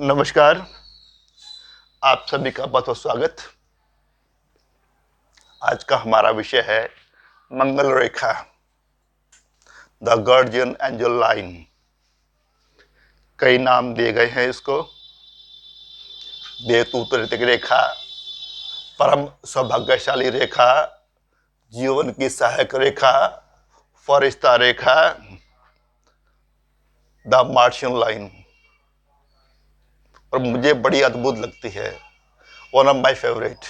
नमस्कार। आप सभी का बहुत बहुत स्वागत। आज का हमारा विषय है मंगल रेखा, द गार्जियन एंजल लाइन। कई नाम दिए गए हैं इसको। देवदूत ऋतिक रेखा, परम सौभाग्यशाली रेखा, जीवन की सहायक रेखा, फरिश्ता रेखा, द मार्शियन लाइन। और मुझे बड़ी अद्भुत लगती है, वन ऑफ माई फेवरेट।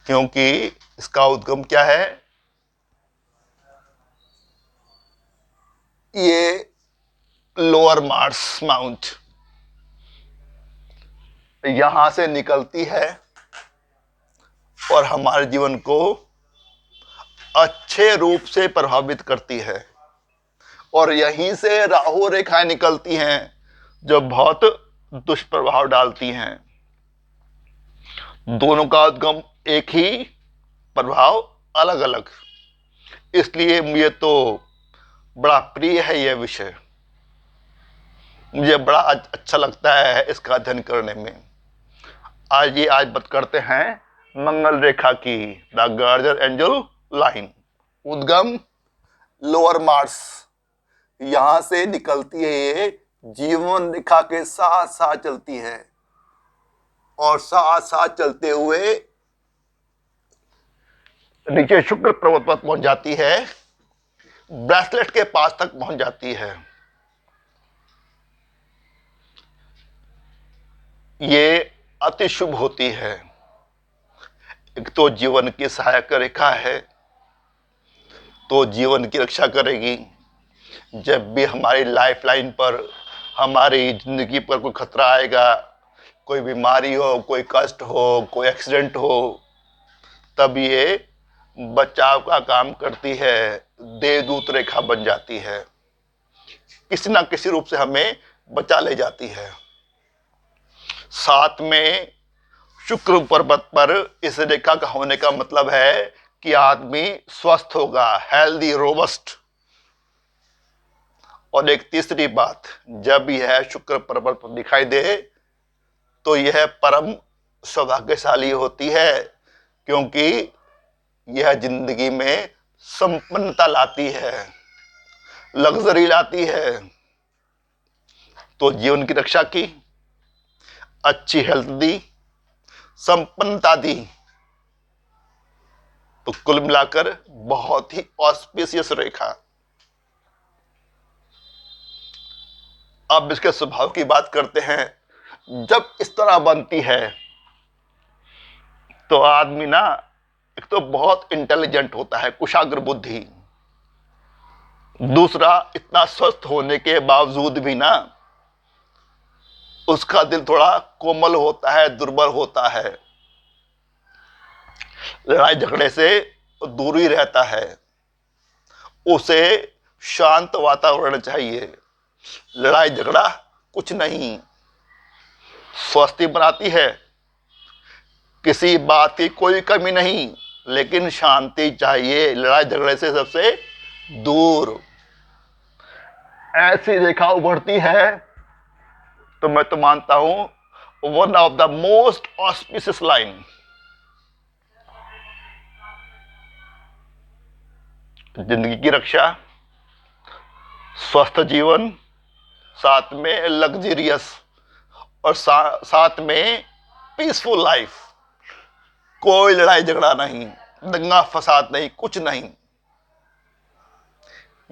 क्योंकि इसका उद्गम क्या है? ये लोअर मार्स माउंट यहां से निकलती है और हमारे जीवन को अच्छे रूप से प्रभावित करती है। और यहीं से राहु रेखाएं निकलती हैं जो बहुत दुष्प्रभाव डालती हैं। दोनों का उद्गम एक ही, प्रभाव अलग अलग। इसलिए मुझे तो बड़ा प्रिय है यह विषय। मुझे बड़ा अच्छा लगता है इसका अध्ययन करने में। आज बात करते हैं मंगल रेखा की, द गार्जियन एंजल लाइन। उद्गम लोअर मार्स, यहां से निकलती है। ये जीवन रेखा के साथ साथ चलती है और साथ साथ चलते हुए नीचे शुक्र पर्वत पर पहुंच जाती है, ब्रेसलेट के पास तक पहुंच जाती है। ये अति शुभ होती है। एक तो जीवन की सहायक रेखा है, तो जीवन की रक्षा करेगी। जब भी हमारी लाइफ लाइन पर, हमारी जिंदगी पर कोई खतरा आएगा, कोई बीमारी हो, कोई कष्ट हो, कोई एक्सीडेंट हो, तब ये बचाव का काम करती है। देवदूत रेखा बन जाती है, किसी ना किसी रूप से हमें बचा ले जाती है। साथ में शुक्र पर्वत पर इस रेखा का होने का मतलब है कि आदमी स्वस्थ होगा, हेल्दी, रोबस्ट। और एक तीसरी बात, जब यह शुक्र पर्वत पर दिखाई दे तो यह परम सौभाग्यशाली होती है, क्योंकि यह जिंदगी में संपन्नता लाती है, लग्जरी लाती है। तो जीवन की रक्षा की, अच्छी हेल्थ दी, संपन्नता दी, तो कुल मिलाकर बहुत ही ऑस्पिशियस रेखा। अब इसके स्वभाव की बात करते हैं। जब इस तरह बनती है तो आदमी ना, एक तो बहुत इंटेलिजेंट होता है, कुशाग्र बुद्धि। दूसरा, इतना स्वस्थ होने के बावजूद भी ना उसका दिल थोड़ा कोमल होता है, दुर्बल होता है। लड़ाई झगड़े से दूर ही रहता है। उसे शांत वातावरण चाहिए, लड़ाई झगड़ा कुछ नहीं। स्वस्थी बनाती है, किसी बात की कोई कमी नहीं, लेकिन शांति चाहिए, लड़ाई झगड़े से सबसे दूर। ऐसी रेखा उभरती है तो मैं तो मानता हूं one of the most auspicious line. जिंदगी की रक्षा, स्वस्थ जीवन, साथ में लग्जरियस, और साथ में पीसफुल लाइफ। कोई लड़ाई झगड़ा नहीं, दंगा फसाद नहीं, कुछ नहीं।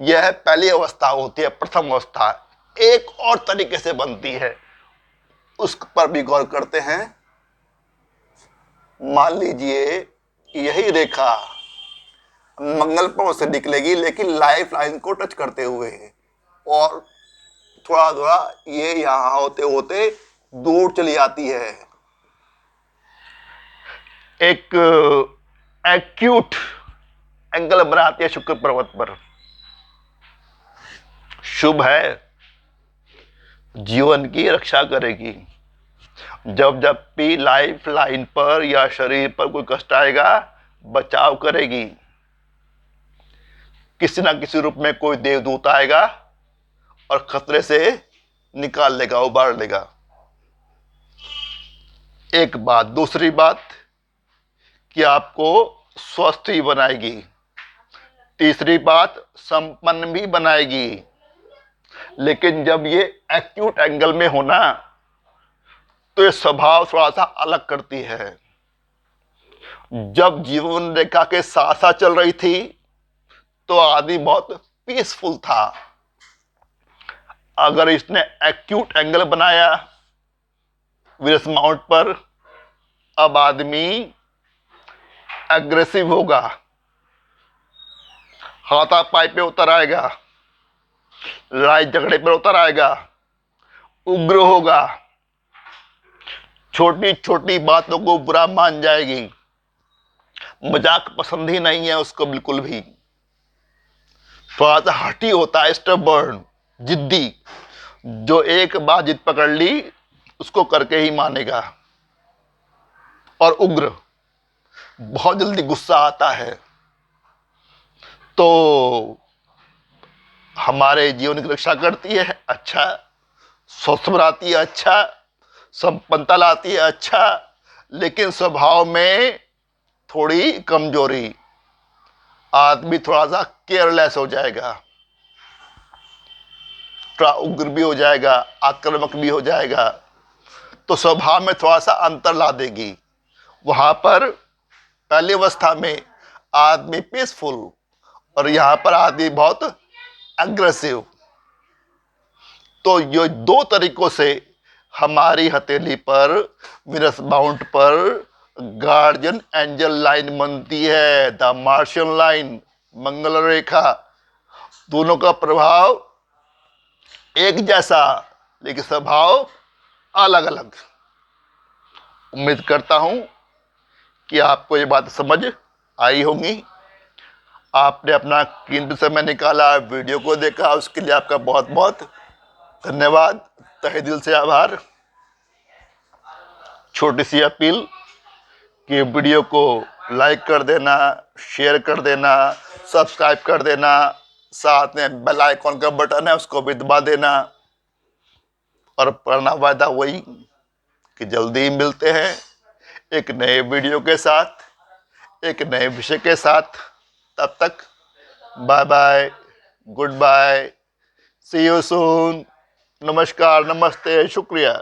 यह पहली अवस्था होती है, प्रथम अवस्था। एक और तरीके से बनती है, उस पर भी गौर करते हैं। मान लीजिए यही रेखा मंगल पर्वत से निकलेगी, लेकिन लाइफ लाइन को टच करते हुए, और थोड़ा थोड़ा ये यहां होते होते दूर चली जाती है। एक एक्यूट एंगल बनाती है शुक्र पर्वत पर। शुभ है, जीवन की रक्षा करेगी। जब जब भी लाइफ लाइन पर या शरीर पर कोई कष्ट आएगा, बचाव करेगी। किसी ना किसी रूप में कोई देवदूत आएगा और खतरे से निकाल लेगा, उबार लेगा। एक बात। दूसरी बात कि आपको स्वस्थ ही बनाएगी। तीसरी बात, संपन्न भी बनाएगी। लेकिन जब ये एक्यूट एंगल में होना, तो ये स्वभाव थोड़ा सा अलग करती है। जब जीवन रेखा के साथ साथ चल रही थी तो आदमी बहुत पीसफुल था। अगर इसने एक्यूट एंगल बनाया विरस माउंट पर, अब आदमी एग्रेसिव होगा, हाथापाई पे उतर आएगा, लड़ाई झगड़े पर उतर आएगा, उग्र होगा, छोटी छोटी बातों को बुरा मान जाएगी, मजाक पसंद ही नहीं है उसको बिल्कुल भी। थोड़ा सा हठी होता है, स्टबर्न, जिद्दी, जो एक बार जिद पकड़ ली उसको करके ही मानेगा। और उग्र, बहुत जल्दी गुस्सा आता है। तो हमारे जीवन की रक्षा करती है, अच्छा। स्वस्थ बनाती है, अच्छा। संपन्नता लाती है, अच्छा। लेकिन स्वभाव में थोड़ी कमजोरी, आदमी थोड़ा सा केयरलेस हो जाएगा, थोड़ा उग्र भी हो जाएगा, आक्रामक भी हो जाएगा। तो स्वभाव में थोड़ा सा अंतर ला देगी। वहां पर पहली अवस्था में आदमी पीसफुल, और यहां पर आदमी बहुत एग्रेसिव। तो ये दो तरीकों से हमारी हथेली पर, विनस माउंट पर गार्जियन एंजल लाइन बनती है, द मार्शियन लाइन, मंगल रेखा। दोनों का प्रभाव एक जैसा, लेकिन स्वभाव अलग अलग। उम्मीद करता हूं कि आपको ये बात समझ आई होंगी। आपने अपना कीमती समय निकाला, वीडियो को देखा, उसके लिए आपका बहुत बहुत धन्यवाद, तहे दिल से आभार। छोटी सी अपील कि वीडियो को लाइक कर देना, शेयर कर देना, सब्सक्राइब कर देना, साथ में बेल आइकॉन का बटन है उसको भी दबा देना। और करना वायदा वही कि जल्दी ही मिलते हैं एक नए वीडियो के साथ, एक नए विषय के साथ। तब तक bye bye, goodbye, see you soon, नमस्कार, नमस्ते, शुक्रिया।